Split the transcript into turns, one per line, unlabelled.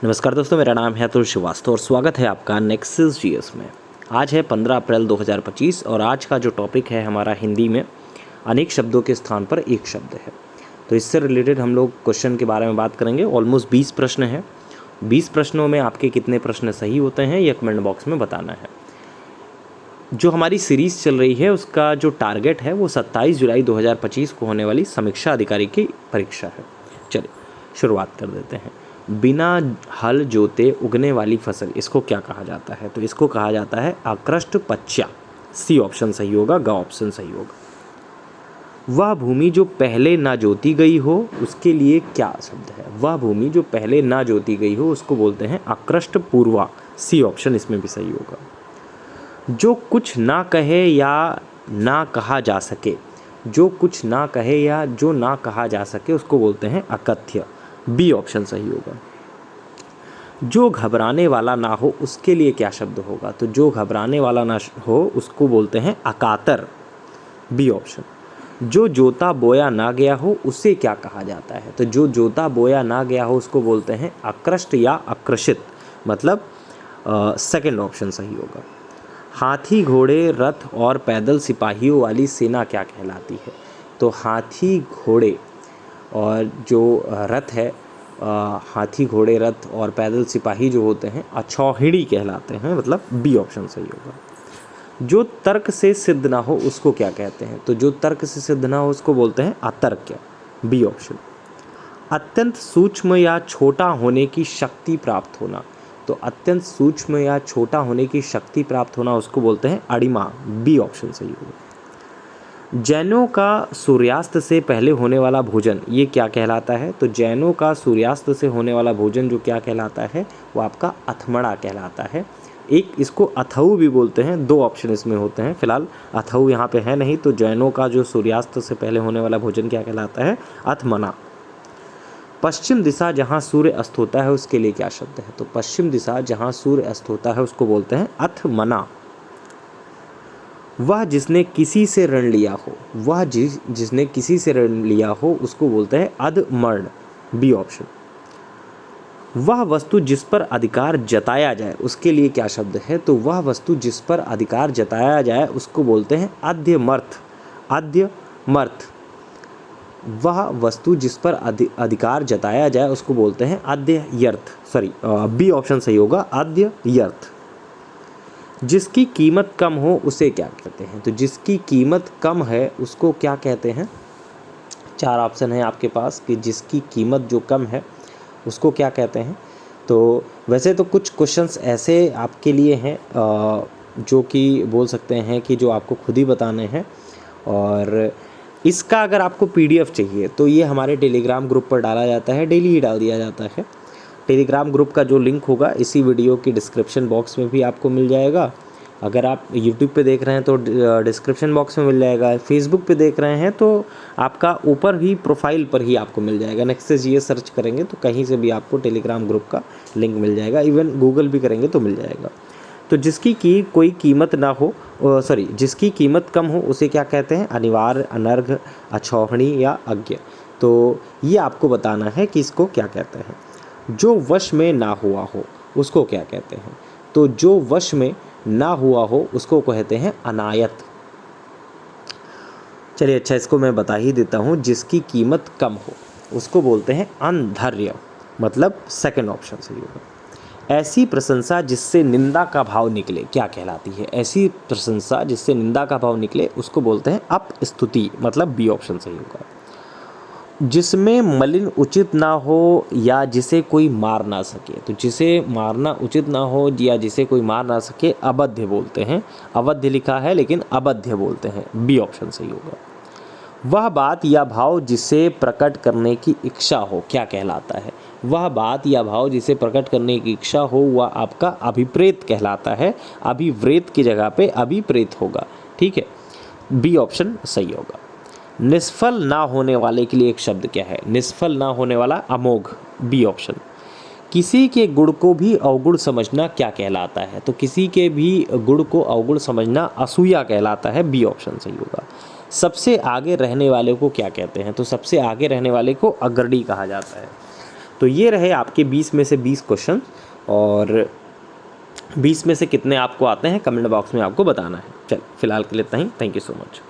नमस्कार दोस्तों, मेरा नाम है अतुल श्रीवास्तव और स्वागत है आपका नेक्सस जीएस में। आज है 15 अप्रैल 2025 और आज का जो टॉपिक है हमारा हिंदी में अनेक शब्दों के स्थान पर एक शब्द है। तो इससे रिलेटेड हम लोग क्वेश्चन के बारे में बात करेंगे। ऑलमोस्ट 20 प्रश्न हैं। 20 प्रश्नों में आपके कितने प्रश्न सही होते हैं ये कमेंट बॉक्स में बताना है। जो हमारी सीरीज़ चल रही है उसका जो टारगेट है वो 27 जुलाई 2025 को होने वाली समीक्षा अधिकारी की परीक्षा है। चलिए शुरुआत कर देते हैं। बिना हल जोते उगने वाली फसल, इसको क्या कहा जाता है? तो इसको कहा जाता है आकृष्ट पच्चा। सी ऑप्शन सही होगा, ग ऑप्शन सही होगा। वह भूमि जो पहले ना जोती गई हो उसके लिए क्या शब्द है? वह भूमि जो पहले ना जोती गई हो उसको बोलते हैं आकृष्ट पूर्वा। सी ऑप्शन इसमें भी सही होगा। जो कुछ ना कहे या ना कहा जा सके, जो कुछ ना कहे या जो ना कहा जा सके उसको बोलते हैं अकथ्य। बी ऑप्शन सही होगा। जो घबराने वाला ना हो उसके लिए क्या शब्द होगा? तो जो घबराने वाला ना हो उसको बोलते हैं अकातर। B option. जो जोता बोया ना गया हो उसे क्या कहा जाता है? तो जो जोता बोया ना गया हो उसको बोलते हैं आकृष्ट या आकृषित, मतलब सेकंड ऑप्शन सही होगा। हाथी घोड़े रथ और पैदल सिपाहियों वाली सेना क्या कहलाती है? तो हाथी घोड़े और जो रथ है, हाथी घोड़े रथ और पैदल सिपाही जो होते हैं अछौहिड़ी कहलाते हैं, मतलब बी ऑप्शन सही होगा। जो तर्क से सिद्ध ना हो उसको क्या कहते हैं? तो जो तर्क से सिद्ध ना हो उसको बोलते हैं अतर्क्य। B option. अत्यंत सूक्ष्म या छोटा होने की शक्ति प्राप्त होना, तो अत्यंत सूक्ष्म या छोटा होने की शक्ति प्राप्त होना उसको बोलते हैं अणिमा। बी ऑप्शन सही होगा। जैनों का सूर्यास्त से पहले होने वाला भोजन ये क्या कहलाता है? तो जैनों का सूर्यास्त से होने वाला भोजन जो क्या कहलाता है वो आपका अथमड़ा कहलाता है। एक इसको अथऊ भी बोलते हैं। दो ऑप्शन इसमें होते हैं, फिलहाल अथऊ यहाँ पे है नहीं। तो जैनों का जो सूर्यास्त से पहले होने वाला भोजन क्या कहलाता है? अथमना। पश्चिम दिशा जहाँ सूर्य अस्त होता है उसके लिए क्या शब्द है? तो पश्चिम दिशा जहाँ सूर्य अस्त होता है उसको बोलते हैं अथमना। वह जिसने किसी से ऋण लिया हो, वह जिसने किसी से ऋण लिया हो उसको बोलते हैं अधमर्ण। B option. वह वस्तु जिस पर अधिकार जताया जाए उसके लिए क्या शब्द है? तो वह वस्तु जिस पर अधिकार जताया जाए उसको बोलते हैं अध्यमर्थ। अध्यमर्थ। वह वस्तु जिस पर अधिकार जताया जाए उसको बोलते हैं अध्ययर्थ। सॉरी, बी ऑप्शन सही होगा, अध्ययर्थ। जिसकी कीमत कम हो उसे क्या कहते हैं? तो जिसकी कीमत कम है उसको क्या कहते हैं? चार ऑप्शन है आपके पास कि जिसकी कीमत जो कम है उसको क्या कहते हैं। तो वैसे तो कुछ क्वेश्चंस ऐसे आपके लिए हैं जो कि बोल सकते हैं कि जो आपको खुद ही बताने हैं। और इसका अगर आपको पीडीएफ चाहिए तो ये हमारे टेलीग्राम ग्रुप पर डाला जाता है, डेली ही डाल दिया जाता है। टेलीग्राम ग्रुप का जो लिंक होगा इसी वीडियो की डिस्क्रिप्शन बॉक्स में भी आपको मिल जाएगा। अगर आप यूट्यूब पे देख रहे हैं तो डिस्क्रिप्शन बॉक्स में मिल जाएगा। फेसबुक पे देख रहे हैं तो आपका ऊपर ही प्रोफाइल पर ही आपको मिल जाएगा। नेक्सस जीएस सर्च करेंगे तो कहीं से भी आपको टेलीग्राम ग्रुप का लिंक मिल जाएगा। इवन गूगल भी करेंगे तो मिल जाएगा। तो जिसकी कोई कीमत ना हो, जिसकी कीमत कम हो उसे क्या कहते हैं? अनिवार्य, अनर्घ, अछौहणी या अज्ञ। तो ये आपको बताना है कि इसको क्या कहते हैं। जो वश में ना हुआ हो उसको क्या कहते हैं? तो जो वश में ना हुआ हो उसको कहते हैं अनायत। चलिए अच्छा, इसको मैं बता ही देता हूँ। जिसकी कीमत कम हो उसको बोलते हैं अनधर्य, मतलब सेकंड ऑप्शन सही होगा। ऐसी प्रशंसा जिससे निंदा का भाव निकले क्या कहलाती है? ऐसी प्रशंसा जिससे निंदा का भाव निकले उसको बोलते हैं अपस्तुति, मतलब बी ऑप्शन सही होगा। जिसमें मलिन उचित ना हो या जिसे कोई मार ना सके, तो जिसे मारना उचित ना हो या जिसे कोई मार ना सके अबध्य बोलते हैं। अवध्य लिखा है लेकिन अबध्य बोलते हैं। बी ऑप्शन सही होगा। वह बात या भाव जिसे प्रकट करने की इच्छा हो क्या कहलाता है? वह बात या भाव जिसे प्रकट करने की इच्छा हो वह आपका अभिप्रेत कहलाता है। अभिव्रेत की जगह पे अभिप्रेत होगा, ठीक है। बी ऑप्शन सही होगा। निष्फल ना होने वाले के लिए एक शब्द क्या है? निष्फल ना होने वाला अमोघ। B option. किसी के गुण को भी अवगुण समझना क्या कहलाता है? तो किसी के भी गुण को अवगुण समझना असूया कहलाता है। बी ऑप्शन सही होगा। सबसे आगे रहने वाले को क्या कहते हैं? तो सबसे आगे रहने वाले को अग्रणी कहा जाता है। तो तो ये रहे आपके 20 में से 20 क्वेश्चन, और 20 में से कितने आपको आते हैं कमेंट बॉक्स में आपको बताना है। चल फिलहाल के लिए इतना ही। Thank you so much.